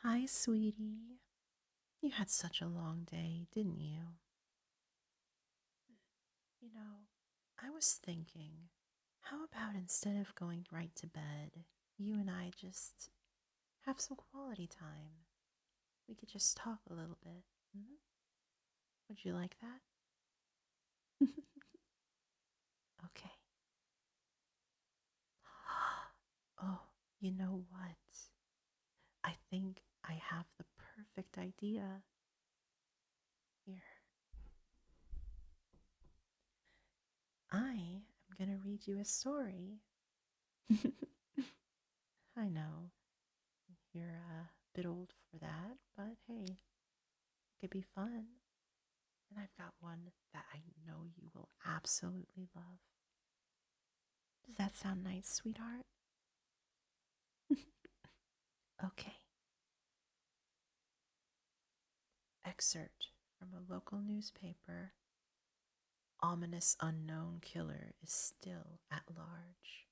Hi, sweetie. You had such a long day, didn't you? You know, I was thinking, how about instead of going right to bed, you and I just have some quality time? We could just talk a little bit. Hmm. Would you like that? Okay. Oh, you know what? I think I have the perfect idea. Here, I am going to read you a story. I know you're a bit old for that, but hey, it could be fun. And I've got one that I know you will absolutely love. Does that sound nice, sweetheart? Okay. Excerpt from a local newspaper. Ominous unknown killer is still at large.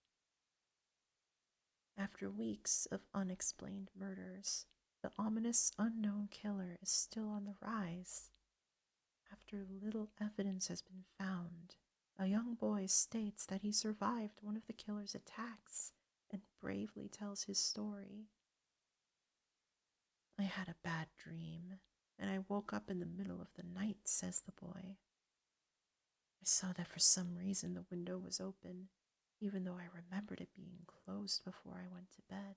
After weeks of unexplained murders, the ominous unknown killer is still on the rise. After little evidence has been found, a young boy states that he survived one of the killer's attacks and bravely tells his story. I had a bad dream, and I woke up in the middle of the night, says the boy. I saw that for some reason the window was open, even though I remembered it being closed before I went to bed.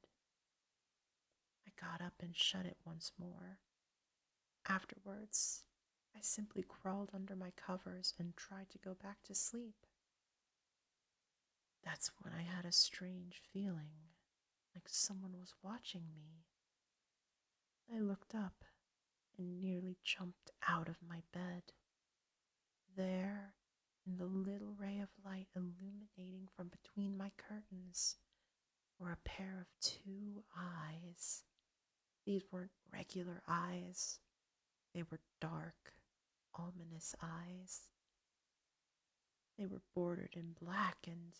I got up and shut it once more. Afterwards, I simply crawled under my covers and tried to go back to sleep. That's when I had a strange feeling, like someone was watching me. I looked up and nearly jumped out of my bed. There, in the little ray of light illuminating from between my curtains, were a pair of two eyes. These weren't regular eyes, they were dark, ominous eyes. They were bordered in black and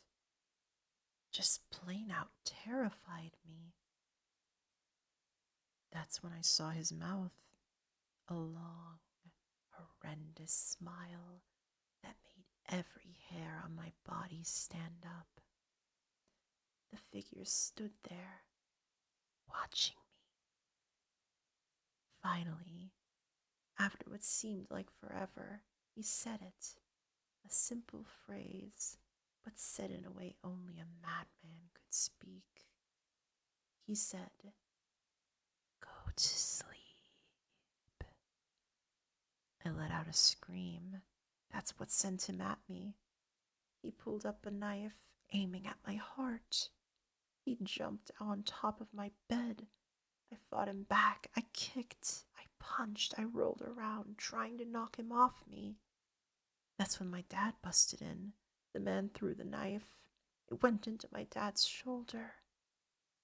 just plain out terrified me. That's when I saw his mouth, a long, horrendous smile that made every hair on my body stand up. The figure stood there, watching me. Finally, after what seemed like forever, he said it. A simple phrase, but said in a way only a madman could speak. He said, "Go to sleep." I let out a scream. That's what sent him at me. He pulled up a knife, aiming at my heart. He jumped on top of my bed. I fought him back. I kicked. I punched. I rolled around, trying to knock him off me. That's when my dad busted in. The man threw the knife. It went into my dad's shoulder.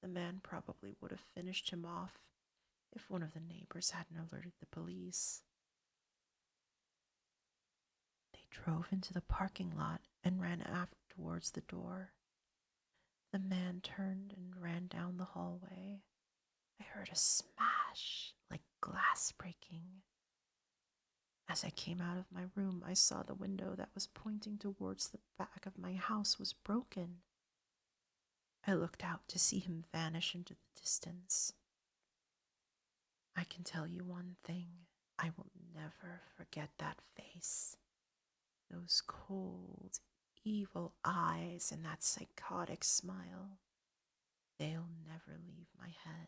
The man probably would have finished him off if one of the neighbors hadn't alerted the police. They drove into the parking lot and ran aft towards the door. The man turned and ran down the hallway. I heard a smash, like glass breaking. As I came out of my room, I saw the window that was pointing towards the back of my house was broken. I looked out to see him vanish into the distance. I can tell you one thing. I will never forget that face. Those cold, evil eyes and that psychotic smile. They'll never leave my head.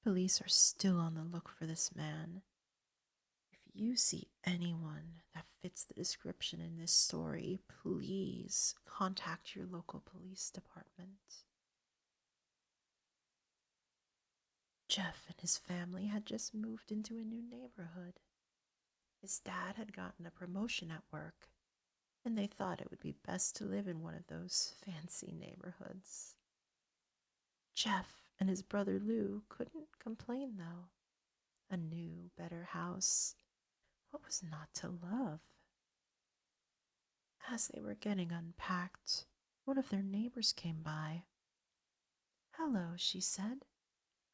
Police are still on the look for this man. If you see anyone that fits the description in this story, please contact your local police department. Jeff and his family had just moved into a new neighborhood. His dad had gotten a promotion at work, and they thought it would be best to live in one of those fancy neighborhoods. Jeff and his brother Lou couldn't complain, though. A new, better house. What was not to love? As they were getting unpacked, one of their neighbors came by. Hello, she said.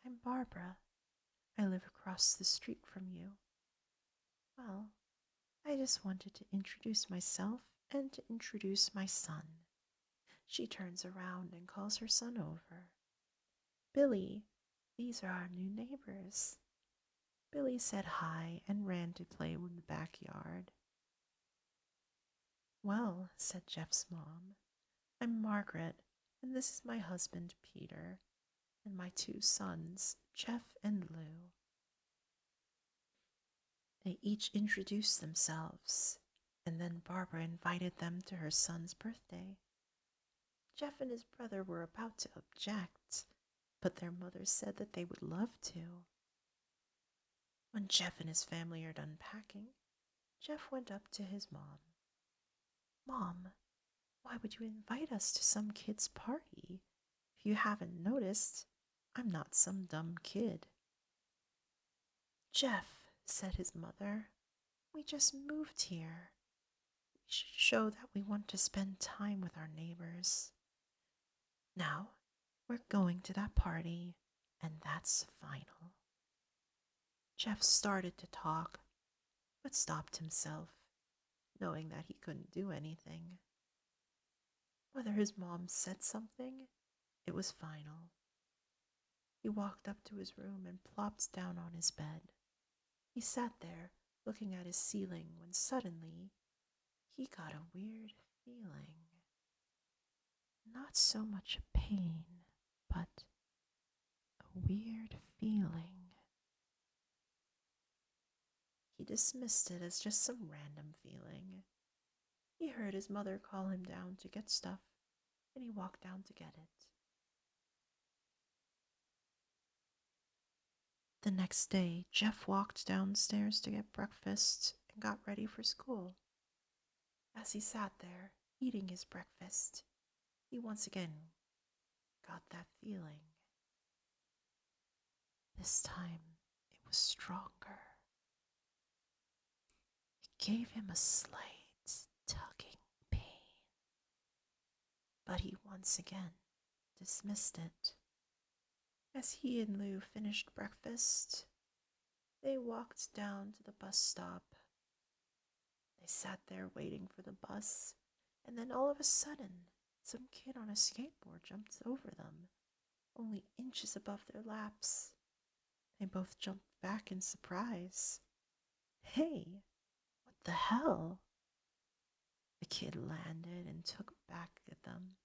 I'm Barbara. I live across the street from you. Well, I just wanted to introduce myself and to introduce my son. She turns around and calls her son over. Billy, these are our new neighbors. Billy said hi and ran to play in the backyard. Well, said Jeff's mom, I'm Margaret, and this is my husband, Peter, and my two sons, Jeff and Lou. They each introduced themselves, and then Barbara invited them to her son's birthday. Jeff and his brother were about to object, but their mother said that they would love to. When Jeff and his family are done packing, Jeff went up to his mom. Mom, why would you invite us to some kid's party? If you haven't noticed, I'm not some dumb kid. Jeff, said his mother, we just moved here. We should show that we want to spend time with our neighbors. Now, we're going to that party, and that's final. Jeff started to talk, but stopped himself, knowing that he couldn't do anything. Whether his mom said something, it was final. He walked up to his room and plopped down on his bed. He sat there, looking at his ceiling, when suddenly he got a weird feeling. Not so much pain, but a weird feeling. He dismissed it as just some random feeling. He heard his mother call him down to get stuff, and he walked down to get it. The next day, Jeff walked downstairs to get breakfast and got ready for school. As he sat there, eating his breakfast, he once again got that feeling. This time, it was stronger. It gave him a slight tugging pain, but he once again dismissed it. As he and Lou finished breakfast, they walked down to the bus stop. They sat there waiting for the bus, and then all of a sudden, some kid on a skateboard jumped over them, only inches above their laps. They both jumped back in surprise. Hey, what the hell? The kid landed and took back at them.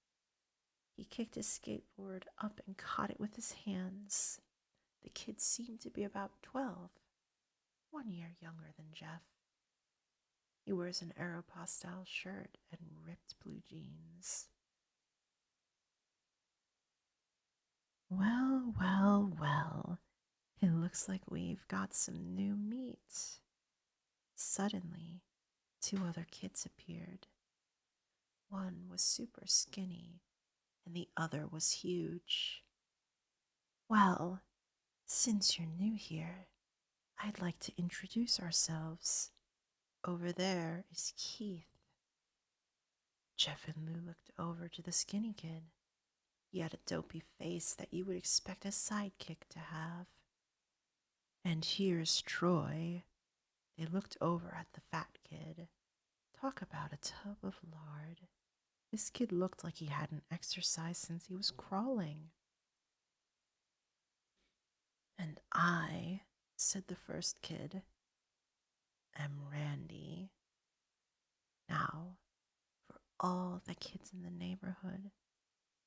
He kicked his skateboard up and caught it with his hands. The kid seemed to be about 12, 1 year younger than Jeff. He wears an Aeropostale shirt and ripped blue jeans. Well, well, well. It looks like we've got some new meat. Suddenly, two other kids appeared. One was super skinny, and the other was huge. Well, since you're new here, I'd like to introduce ourselves. Over there is Keith. Jeff and Lou looked over to the skinny kid. He had a dopey face that you would expect a sidekick to have. And here's Troy. They looked over at the fat kid. Talk about a tub of lard. This kid looked like he hadn't exercised since he was crawling. And I, said the first kid, am Randy. Now, for all the kids in the neighborhood,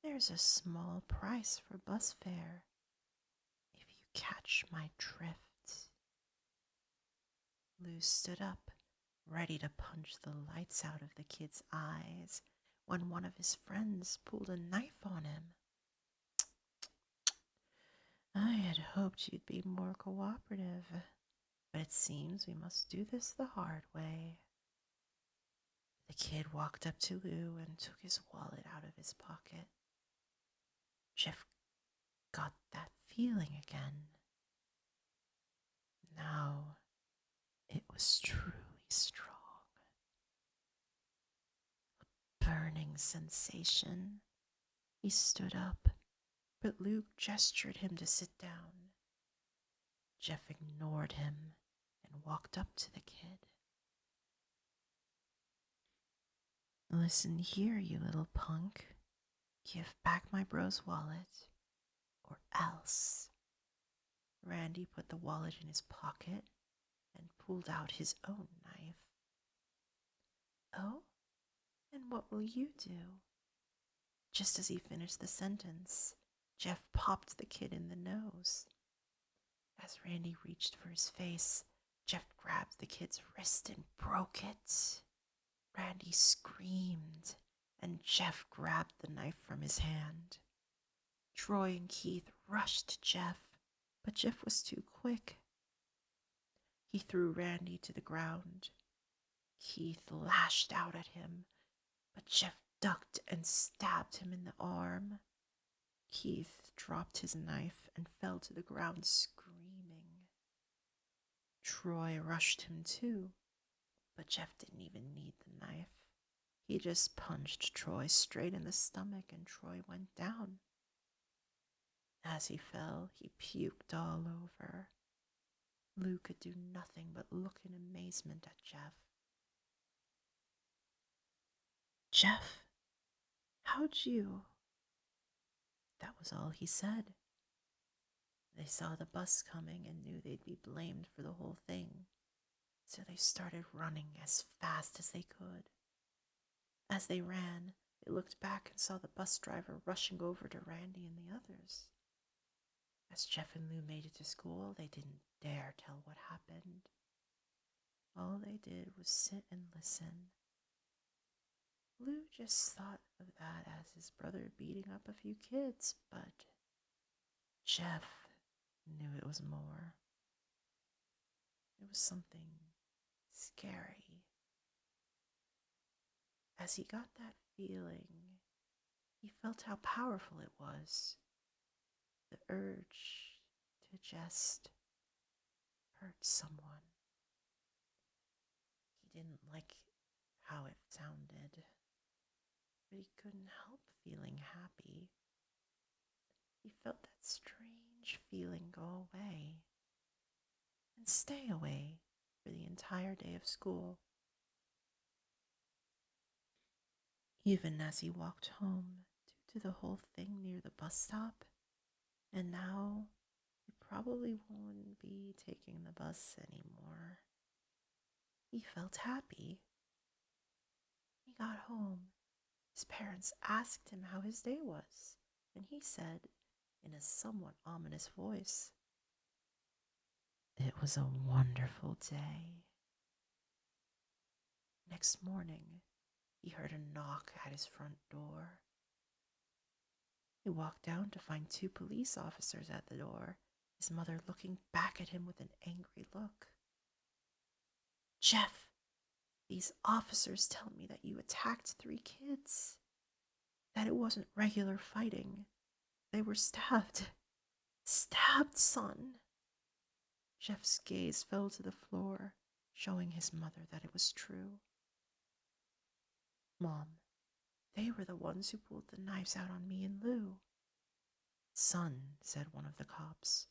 there's a small price for bus fare. If you catch my drift. Lou stood up, ready to punch the lights out of the kid's eyes, when one of his friends pulled a knife on him. I had hoped you'd be more cooperative, but it seems we must do this the hard way. The kid walked up to Lou and took his wallet out of his pocket. Jeff got that feeling again. Now it was truly strong. A burning sensation. He stood up, but Luke gestured him to sit down. Jeff ignored him and walked up to the kid. Listen here, you little punk. Give back my bro's wallet, or else. Randy put the wallet in his pocket and pulled out his own knife. Oh, and what will you do? Just as he finished the sentence, Jeff popped the kid in the nose. As Randy reached for his face, Jeff grabbed the kid's wrist and broke it. Randy screamed, and Jeff grabbed the knife from his hand. Troy and Keith rushed to Jeff, but Jeff was too quick. He threw Randy to the ground. Keith lashed out at him, but Jeff ducked and stabbed him in the arm. Keith dropped his knife and fell to the ground screaming. Troy rushed him too, but Jeff didn't even need the knife. He just punched Troy straight in the stomach and Troy went down. As he fell, he puked all over. Lou could do nothing but look in amazement at Jeff. Jeff, how'd you? That was all he said. They saw the bus coming and knew they'd be blamed for the whole thing, so they started running as fast as they could. As they ran, they looked back and saw the bus driver rushing over to Randy and the others. As Jeff and Lou made it to school, they didn't dare tell what happened. All they did was sit and listen. Lou just thought of that as his brother beating up a few kids, but Jeff knew it was more. It was something scary. As he got that feeling, he felt how powerful it was. The urge to just hurt someone. He didn't like how it sounded, but he couldn't help feeling happy. He felt that strange feeling go away and stay away for the entire day of school. Even as he walked home, due to the whole thing near the bus stop, and now he probably won't be taking the bus anymore. He felt happy. He got home. His parents asked him how his day was, and he said, in a somewhat ominous voice, "It was a wonderful day." Next morning, he heard a knock at his front door. He walked down to find two police officers at the door, his mother looking back at him with an angry look. "Jeff, these officers tell me that you attacked 3 kids, that it wasn't regular fighting. They were stabbed. Stabbed, son." Jeff's gaze fell to the floor, showing his mother that it was true. "Mom, they were the ones who pulled the knives out on me and Lou." "Son," said one of the cops,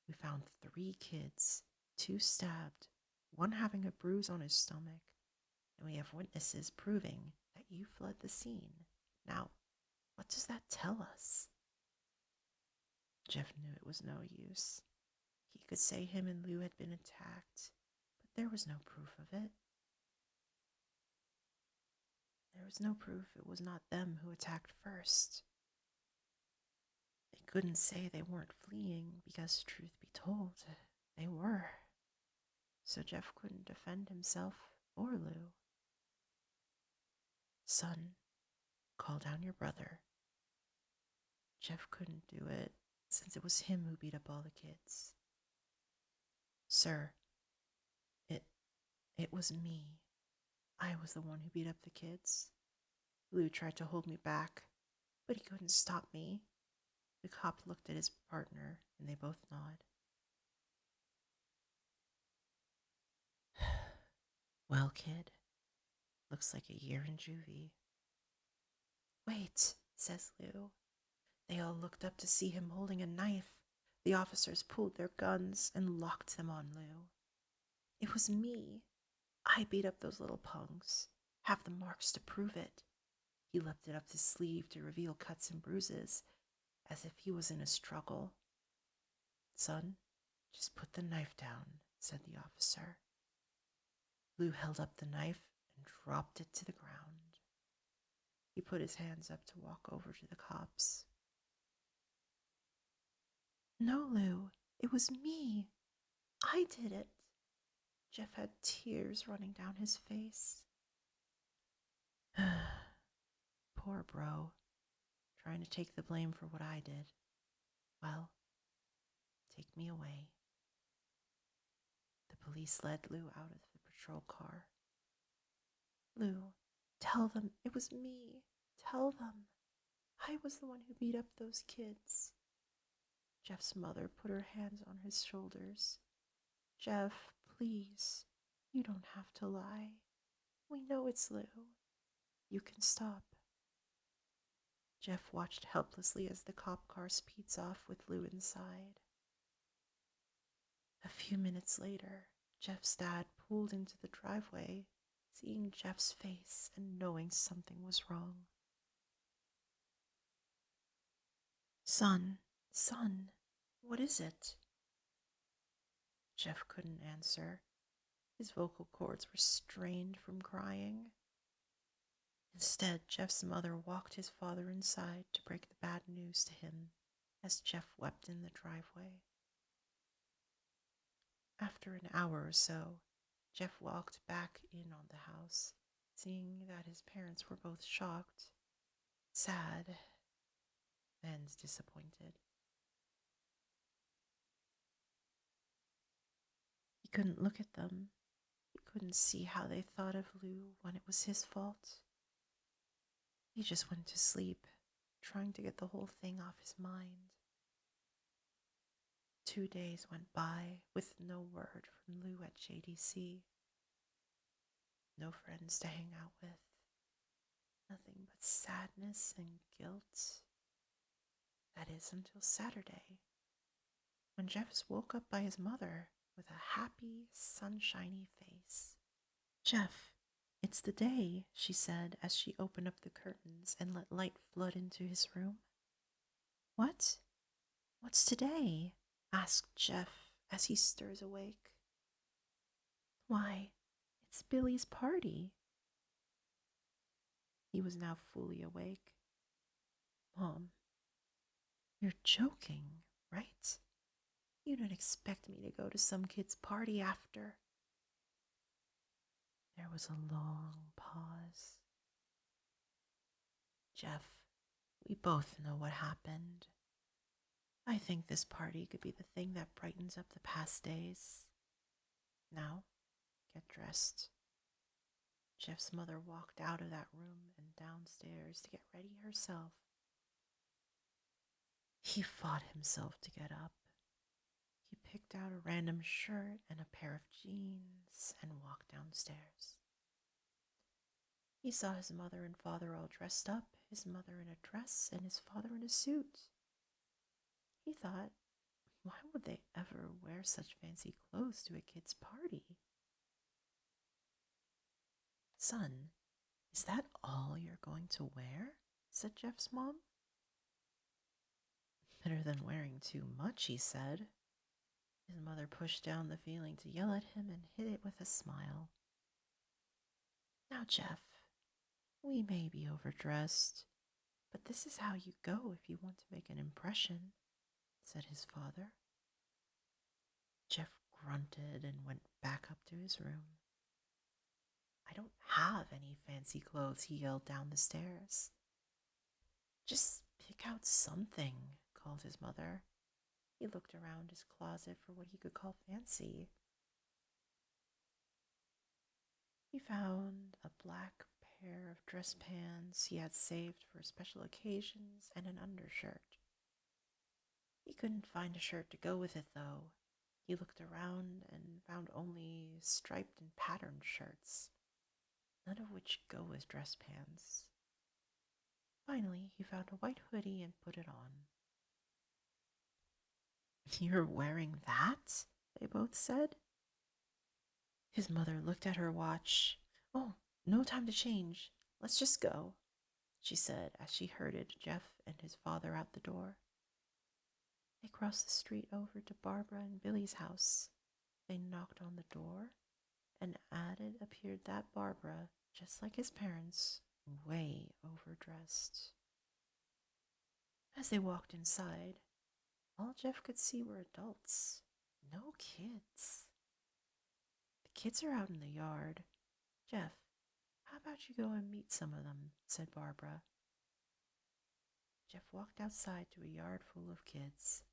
"we found 3 kids, 2 stabbed, 1 having a bruise on his stomach, and we have witnesses proving that you fled the scene. Now, what does that tell us?" Jeff knew it was no use. He could say him and Lou had been attacked, but there was no proof of it. There was no proof it was not them who attacked first. They couldn't say they weren't fleeing because, truth be told, they were. So Jeff couldn't defend himself or Lou. "Son, call down your brother." Jeff couldn't do it since it was him who beat up all the kids. "Sir, it it was me. I was the one who beat up the kids. Lou tried to hold me back, but he couldn't stop me." The cop looked at his partner, and they both nodded. "Well, kid, looks like a year in juvie." "Wait," says Lou. They all looked up to see him holding a knife. The officers pulled their guns and locked them on Lou. It was me. I beat up those little punks. Have the marks to prove it. He lifted up his sleeve to reveal cuts and bruises, as if he was in a struggle. Son, just put the knife down, said the officer. Lou held up the knife and dropped it to the ground. He put his hands up to walk over to the cops. No, Lou, it was me. I did it. Jeff had tears running down his face. Poor bro, trying to take the blame for what I did. Well, take me away. The police led Lou out of the patrol car. Lou, tell them it was me. Tell them. I was the one who beat up those kids. Jeff's mother put her hands on his shoulders. Jeff, please, you don't have to lie. We know it's Lou. You can stop. Jeff watched helplessly as the cop car speeds off with Lou inside. A few minutes later, Jeff's dad pulled into the driveway, seeing Jeff's face and knowing something was wrong. Son, what is it? Jeff couldn't answer. His vocal cords were strained from crying. Instead, Jeff's mother walked his father inside to break the bad news to him as Jeff wept in the driveway. After an hour or so, Jeff walked back in on the house, seeing that his parents were both shocked, sad, and disappointed. He couldn't look at them. He couldn't see how they thought of Lou when it was his fault. He just went to sleep, trying to get the whole thing off his mind. 2 days went by with no word from Lou at JDC. No friends to hang out with. Nothing but sadness and guilt. That is until Saturday, when Jeff woke up by his mother with a happy, sunshiny face. Jeff, it's the day, she said as she opened up the curtains and let light flood into his room. What? What's today? Asked Jeff as he stirs awake. Why, it's Billy's party. He was now fully awake. Mom, you're joking, right? You don't expect me to go to some kid's party after. There was a long pause. Jeff, we both know what happened. I think this party could be the thing that brightens up the past days. Now, get dressed. Jeff's mother walked out of that room and downstairs to get ready herself. He fought himself to get up. He picked out a random shirt and a pair of jeans and walked downstairs. He saw his mother and father all dressed up, his mother in a dress and his father in a suit. He thought, why would they ever wear such fancy clothes to a kid's party? Son, is that all you're going to wear? Said Jeff's mom. Better than wearing too much, he said. His mother pushed down the feeling to yell at him and hid it with a smile. Now, Jeff, we may be overdressed, but this is how you go if you want to make an impression, said his father. Jeff grunted and went back up to his room. I don't have any fancy clothes, he yelled down the stairs. Just pick out something, called his mother. He looked around his closet for what he could call fancy. He found a black pair of dress pants he had saved for special occasions and an undershirt. He couldn't find a shirt to go with it, though. He looked around and found only striped and patterned shirts, none of which go with dress pants. Finally, he found a white hoodie and put it on. You're wearing that? They both said. His mother looked at her watch. Oh, no time to change. Let's just go, she said as she herded Jeff and his father out the door. They crossed the street over to Barbara and Billy's house. They knocked on the door, and at it appeared that Barbara, just like his parents, way overdressed. As they walked inside, all Jeff could see were adults, no kids. The kids are out in the yard. Jeff, how about you go and meet some of them, said Barbara. Jeff walked outside to a yard full of kids.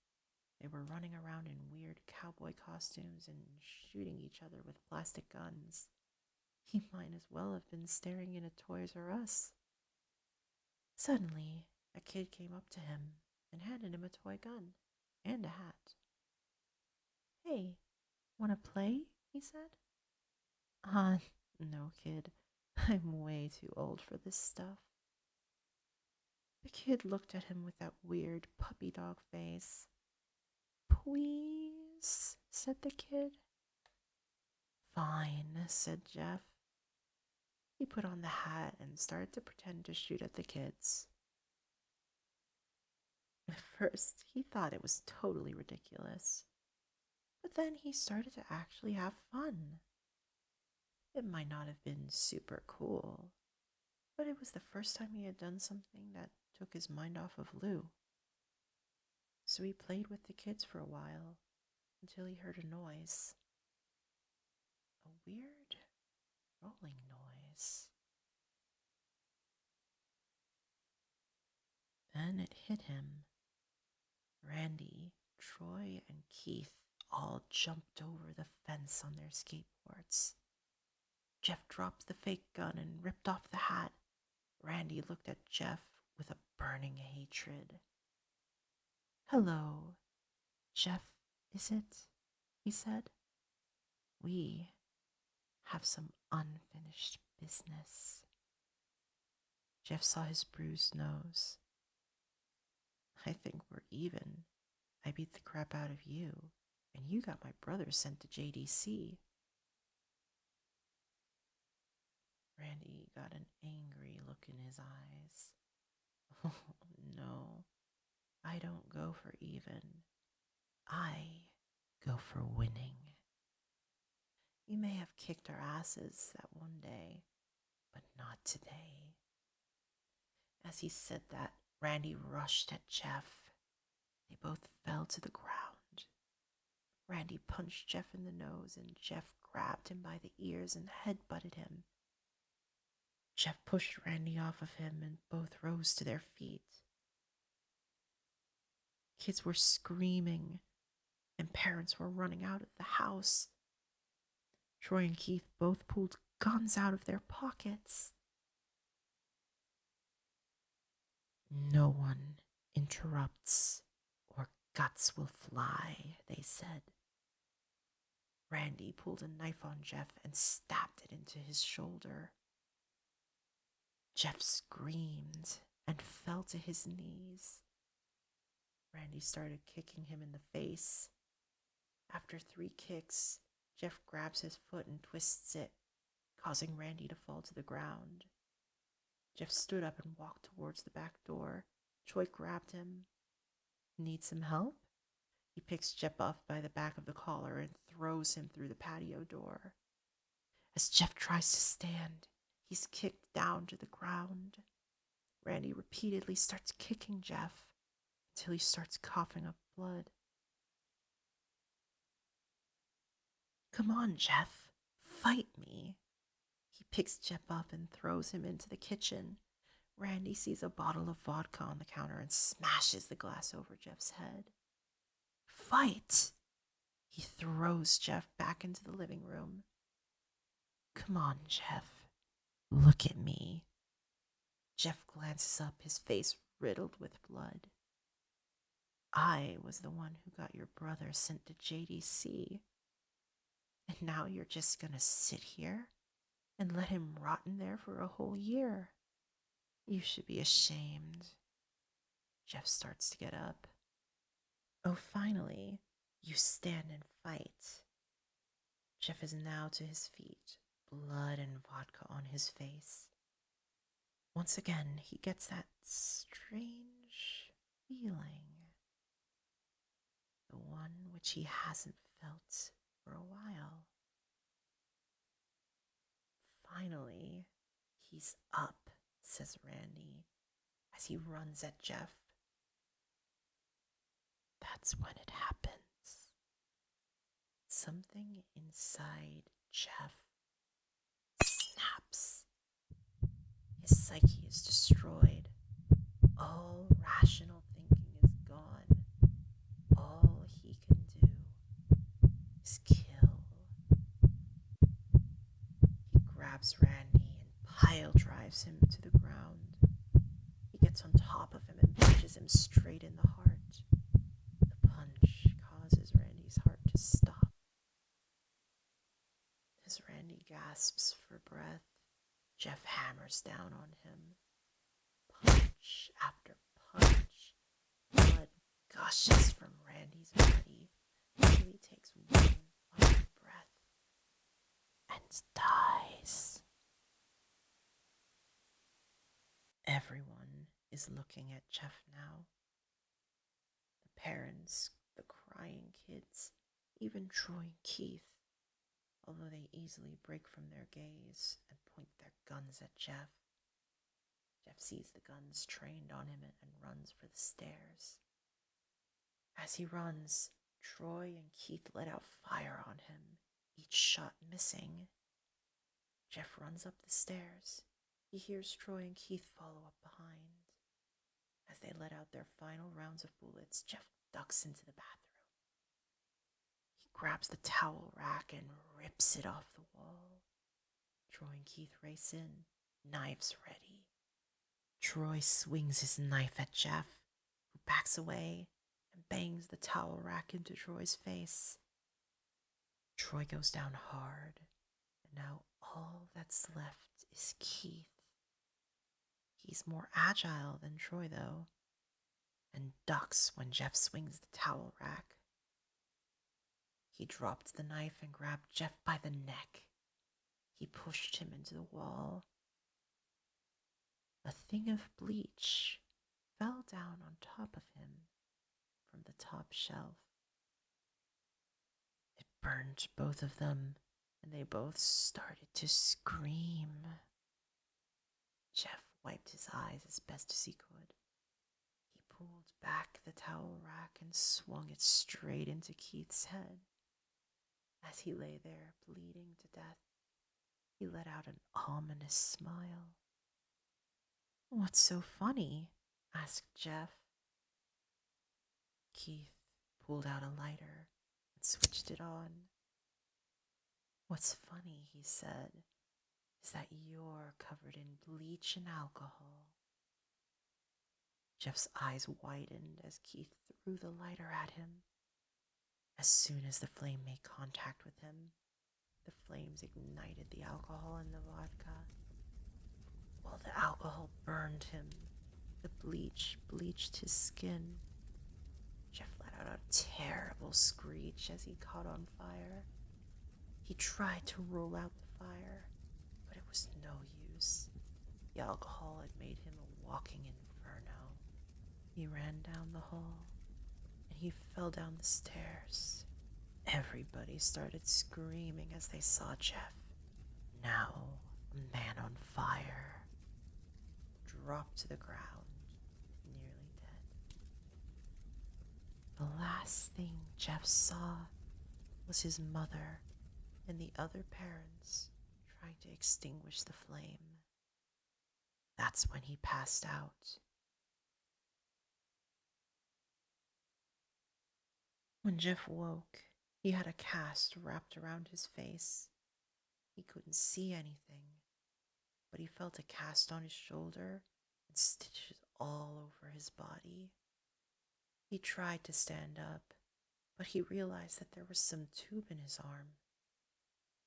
They were running around in weird cowboy costumes and shooting each other with plastic guns. He might as well have been staring in a Toys R Us. Suddenly, a kid came up to him and handed him a toy gun and a hat. Hey, wanna play? He said. No, kid. I'm way too old for this stuff. The kid looked at him with that weird puppy dog face. Please, said the kid. Fine, said Jeff. He put on the hat and started to pretend to shoot at the kids. At first, he thought it was totally ridiculous, but then he started to actually have fun. It might not have been super cool, but it was the first time he had done something that took his mind off of Lou. So he played with the kids for a while until he heard a noise. A weird rolling noise. Then it hit him. Randy, Troy, and Keith all jumped over the fence on their skateboards. Jeff dropped the fake gun and ripped off the hat. Randy looked at Jeff with a burning hatred. Hello, Jeff, is it? He said. We have some unfinished business. Jeff saw his bruised nose. I think we're even. I beat the crap out of you, and you got my brother sent to JDC. Randy got an angry look in his eyes. Oh, no, I don't go for even. I go for winning. You may have kicked our asses that one day, but not today. As he said that, Randy rushed at Jeff. They both fell to the ground. Randy punched Jeff in the nose, and Jeff grabbed him by the ears and headbutted him. Jeff pushed Randy off of him, and both rose to their feet. Kids were screaming, and parents were running out of the house. Troy and Keith both pulled guns out of their pockets. No one interrupts or guts will fly, they said. Randy pulled a knife on Jeff and stabbed it into his shoulder. Jeff screamed and fell to his knees. Randy started kicking him in the face. After 3 kicks, Jeff grabs his foot and twists it, causing Randy to fall to the ground. Jeff stood up and walked towards the back door. Troy grabbed him. Need some help? He picks Jeff up by the back of the collar and throws him through the patio door. As Jeff tries to stand, he's kicked down to the ground. Randy repeatedly starts kicking Jeff until he starts coughing up blood. Come on, Jeff, fight me. He picks Jeff up and throws him into the kitchen. Randy sees a bottle of vodka on the counter and smashes the glass over Jeff's head. Fight! He throws Jeff back into the living room. Come on, Jeff. Look at me. Jeff glances up, his face riddled with blood. I was the one who got your brother sent to JDC. And now you're just gonna sit here and let him rot in there for a whole year. You should be ashamed. Jeff starts to get up. Oh, finally, you stand and fight. Jeff is now to his feet, blood and vodka on his face. Once again, he gets that strange feeling, the one which he hasn't felt for a while. Finally, he's up, says Randy as he runs at Jeff. That's when it happens. Something inside Jeff snaps. His psyche is destroyed. All rational thinking is gone. All he can do is kill. He grabs Randy and pile drives him to the ground. He gets on top of him and punches him straight in the heart. The punch causes Randy's heart to stop. As Randy gasps for breath, Jeff hammers down on him. Punch after punch. Blood gushes from Randy's body until he takes one final breath and dies. Everyone is looking at Jeff now. The parents, the crying kids, even Troy and Keith, although they easily break from their gaze and point their guns at Jeff. Jeff sees the guns trained on him and runs for the stairs. As he runs, Troy and Keith let out fire on him, each shot missing. Jeff runs up the stairs. He hears Troy and Keith follow up behind. As they let out their final rounds of bullets, Jeff ducks into the bathroom. He grabs the towel rack and rips it off the wall. Troy and Keith race in, knives ready. Troy swings his knife at Jeff, who backs away and bangs the towel rack into Troy's face. Troy goes down hard, and now all that's left is Keith. He's more agile than Troy, though, and ducks when Jeff swings the towel rack. He dropped the knife and grabbed Jeff by the neck. He pushed him into the wall. A thing of bleach fell down on top of him from the top shelf. It burned both of them, and they both started to scream. Jeff wiped his eyes as best as he could. He pulled back the towel rack and swung it straight into Keith's head. As he lay there, bleeding to death, he let out an ominous smile. "What's so funny?" asked Jeff. Keith pulled out a lighter and switched it on. "What's funny," he said, "is that you're covered in bleach and alcohol." Jeff's eyes widened as Keith threw the lighter at him. As soon as the flame made contact with him, the flames ignited the alcohol in the vodka. While the alcohol burned him, the bleach bleached his skin. Jeff let out a terrible screech as he caught on fire. He tried to roll out the fire, but it was no use. The alcohol had made him a walking inferno. He ran down the hall, and he fell down the stairs. Everybody started screaming as they saw Jeff, now a man on fire, drop to the ground, nearly dead. The last thing Jeff saw was his mother and the other parents trying to extinguish the flame. That's when he passed out. When Jeff woke, he had a cast wrapped around his face. He couldn't see anything, but he felt a cast on his shoulder and stitches all over his body. He tried to stand up, but he realized that there was some tube in his arm.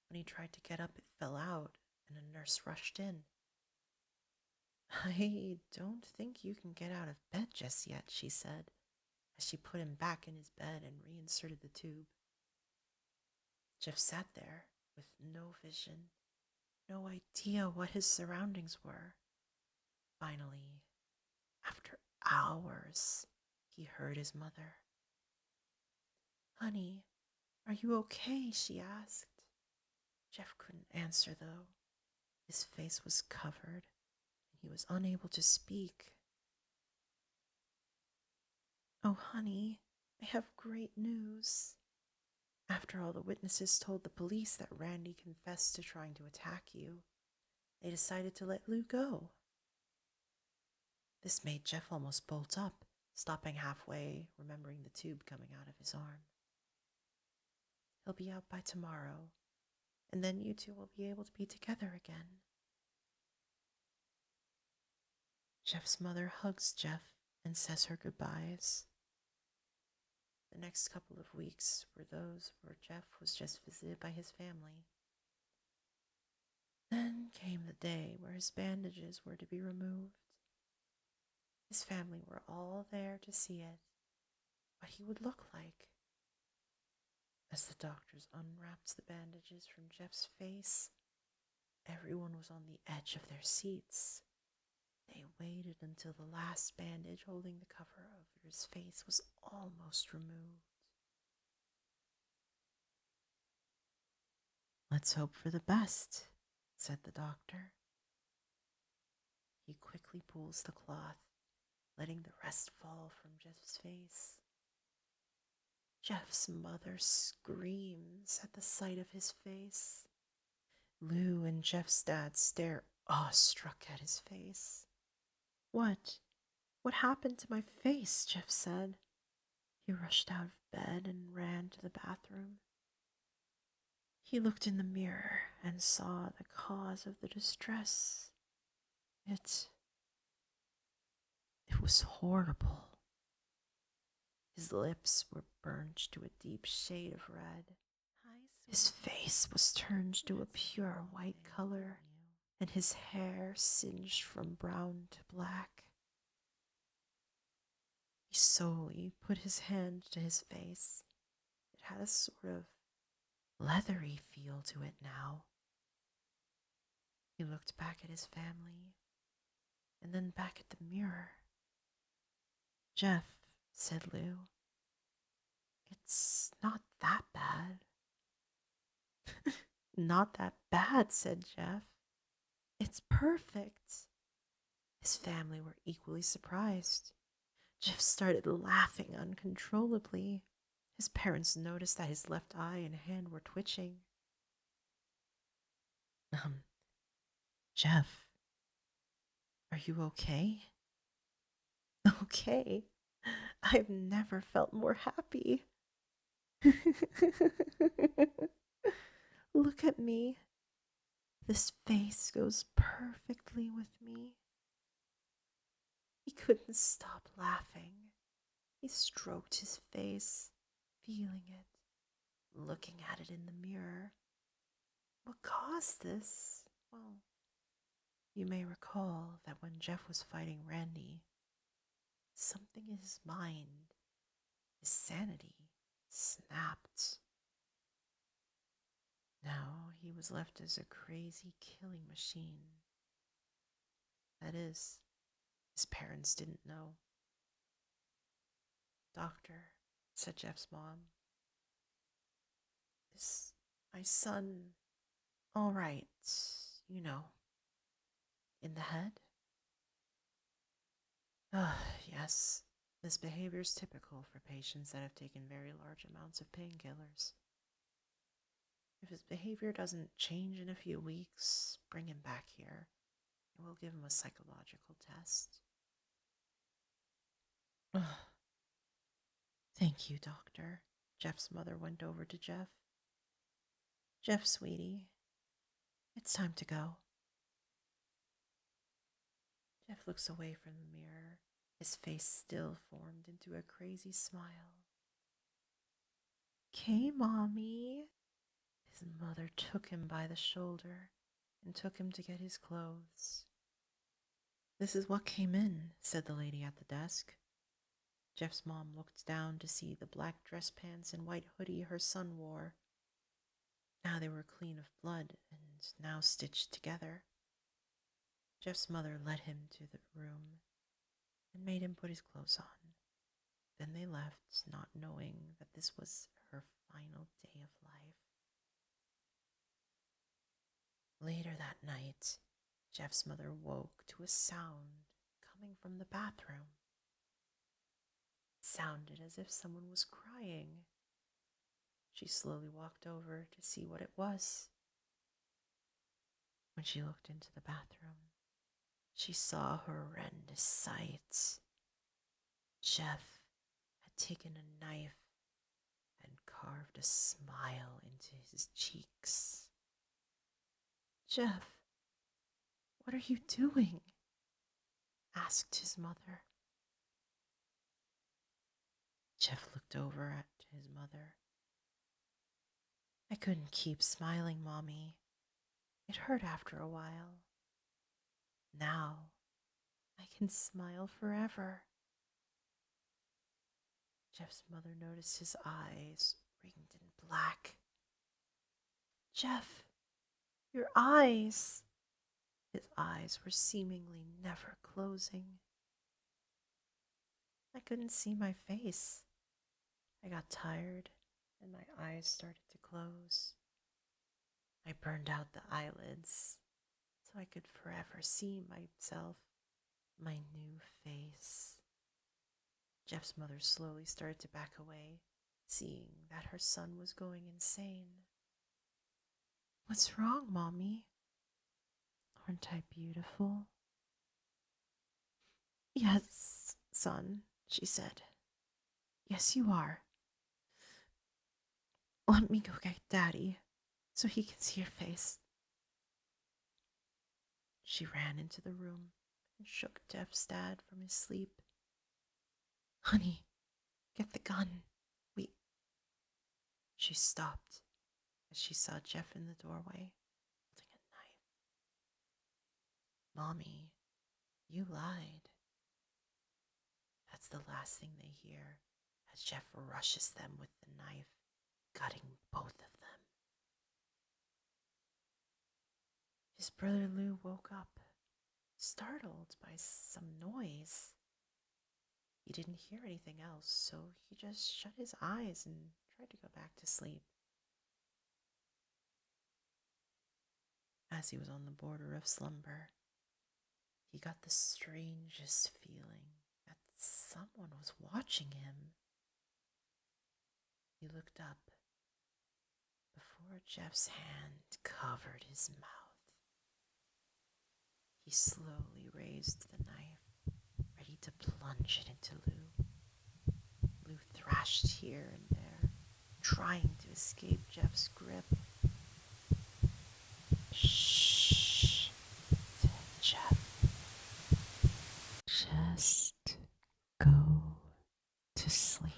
When he tried to get up, it fell out, and a nurse rushed in. I don't think you can get out of bed just yet, she said, as she put him back in his bed and reinserted the tube. Jeff sat there with no vision, no idea what his surroundings were. Finally, after hours, he heard his mother. Honey, are you okay? She asked. Jeff couldn't answer, though. His face was covered, and he was unable to speak. Oh, honey, I have great news. After all the witnesses told the police that Randy confessed to trying to attack you, they decided to let Lou go. This made Jeff almost bolt up, stopping halfway, remembering the tube coming out of his arm. He'll be out by tomorrow, and then you two will be able to be together again. Jeff's mother hugs Jeff and says her goodbyes. The next couple of weeks were those where Jeff was just visited by his family. Then came the day where his bandages were to be removed. His family were all there to see it, what he would look like. As the doctors unwrapped the bandages from Jeff's face, everyone was on the edge of their seats. They waited until the last bandage holding the cover over his face was almost removed. Let's hope for the best, said the doctor. He quickly pulls the cloth, letting the rest fall from Jeff's face. Jeff's mother screams at the sight of his face. Lou and Jeff's dad stare awestruck at his face. What? What happened to my face? Jeff said. He rushed out of bed and ran to the bathroom. He looked in the mirror and saw the cause of the distress. It was horrible. His lips were burned to a deep shade of red. His face was turned to a pure white color, and his hair singed from brown to black. He slowly put his hand to his face. It had a sort of leathery feel to it now. He looked back at his family, and then back at the mirror. Jeff, said Lou, it's not that bad. Not that bad, said Jeff. It's perfect. His family were equally surprised. Jeff started laughing uncontrollably. His parents noticed that his left eye and hand were twitching. Um, Jeff, are you okay? Okay. I've never felt more happy. Look at me. This face goes perfectly with me. He couldn't stop laughing. He stroked his face, feeling it, looking at it in the mirror. What caused this? Well, you may recall that when Jeff was fighting Randy, something in his mind, his sanity, snapped. Now he was left as a crazy killing machine. That is, his parents didn't know. Doctor, said Jeff's mom, is my son all right, you know, in the head? Yes. This behavior is typical for patients that have taken very large amounts of painkillers. If his behavior doesn't change in a few weeks, bring him back here and we'll give him a psychological test. Thank you, doctor. Jeff's mother went over to Jeff. Jeff, sweetie, it's time to go. Jeff looks away from the mirror, his face still formed into a crazy smile. Okay, Mommy. His mother took him by the shoulder and took him to get his clothes. This is what came in, said the lady at the desk. Jeff's mom looked down to see the black dress pants and white hoodie her son wore. Now they were clean of blood and now stitched together. Jeff's mother led him to the room and made him put his clothes on. Then they left, not knowing that this was her final day of life. Later that night, Jeff's mother woke to a sound coming from the bathroom. It sounded as if someone was crying. She slowly walked over to see what it was. When she looked into the bathroom, she saw a horrendous sight. Jeff had taken a knife and carved a smile into his cheeks. Jeff, what are you doing? Asked his mother. Jeff looked over at his mother. I couldn't keep smiling, Mommy. It hurt after a while. Now I can smile forever. Jeff's mother noticed his eyes ringed in black. Jeff, your eyes! His eyes were seemingly never closing. I couldn't see my face. I got tired and my eyes started to close. I burned out the eyelids so I could forever see myself, my new face. Jeff's mother slowly started to back away, seeing that her son was going insane. What's wrong, Mommy? Aren't I beautiful? Yes, son, she said. Yes, you are. Let me go get Daddy so he can see your face. She ran into the room and shook Jeff's dad from his sleep. Honey, get the gun. We. She stopped as she saw Jeff in the doorway holding a knife. Mommy, you lied. That's the last thing they hear as Jeff rushes them with the knife, gutting both of them. His brother Lou woke up, startled by some noise. He didn't hear anything else, so he just shut his eyes and tried to go back to sleep. As he was on the border of slumber, he got the strangest feeling that someone was watching him. He looked up before Jeff's hand covered his mouth. He slowly raised the knife, ready to plunge it into Lou. Lou thrashed here and there, trying to escape Jeff's grip. Shh, said Jeff. Just go to sleep.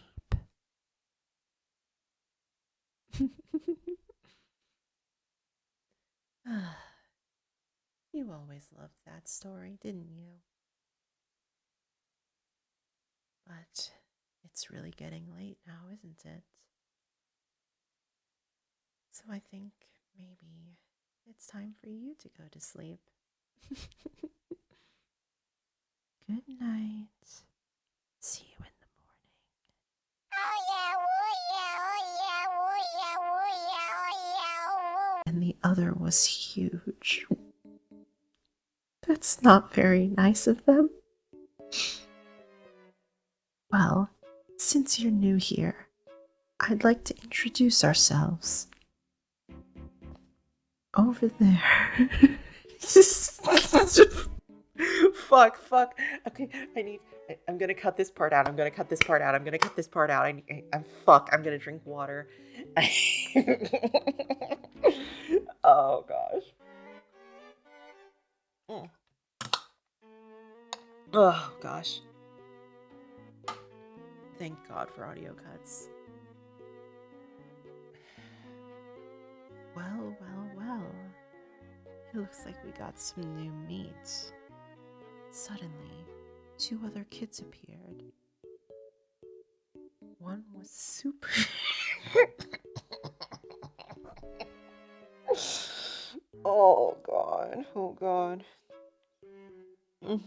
You always loved that story, didn't you? But it's really getting late now, isn't it? So I think maybe it's time for you to go to sleep. Good night. See you in the morning. And the other was huge. That's not very nice of them. Well, since you're new here, I'd like to introduce ourselves. Over there. Fuck. Okay, I'm gonna cut this part out. I'm gonna cut this part out. I'm gonna drink water. Oh gosh. Oh gosh. Thank God for audio cuts. Well. It looks like we got some new meat. Suddenly, two other kids appeared. One was super. Oh god. Oh god. Mm.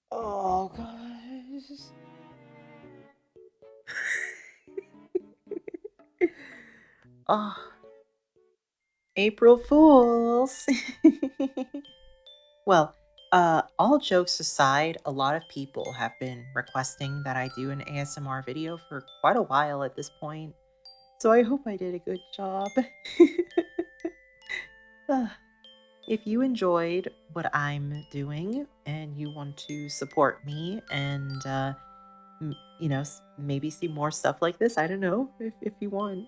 Oh gosh. Oh, April Fools. Well, all jokes aside, a lot of people have been requesting that I do an ASMR video for quite a while at this point. So I hope I did a good job. Ah, if you enjoyed what I'm doing and you want to support me and maybe see more stuff like this, I don't know if you want.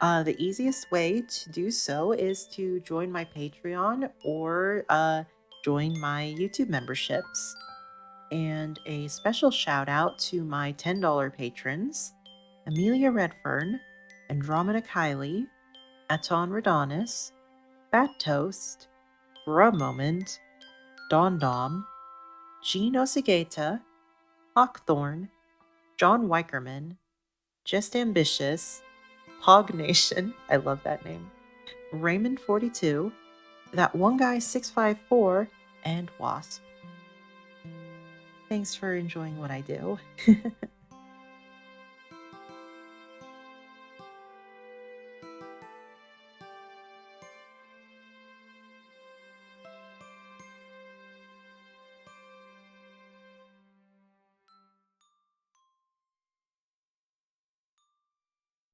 The easiest way to do so is to join my Patreon or join my YouTube memberships. And a special shout out to my $10 patrons, Amelia Redfern, Andromeda Kylie, Aton Radonis, Fat Toast, Bruh Moment, Don Dom, Jean Osigeta, Hawkthorn, John Weikerman, Just Ambitious, Hog Nation, I love that name, Raymond42, That One Guy 654, and Wasp. Thanks for enjoying what I do.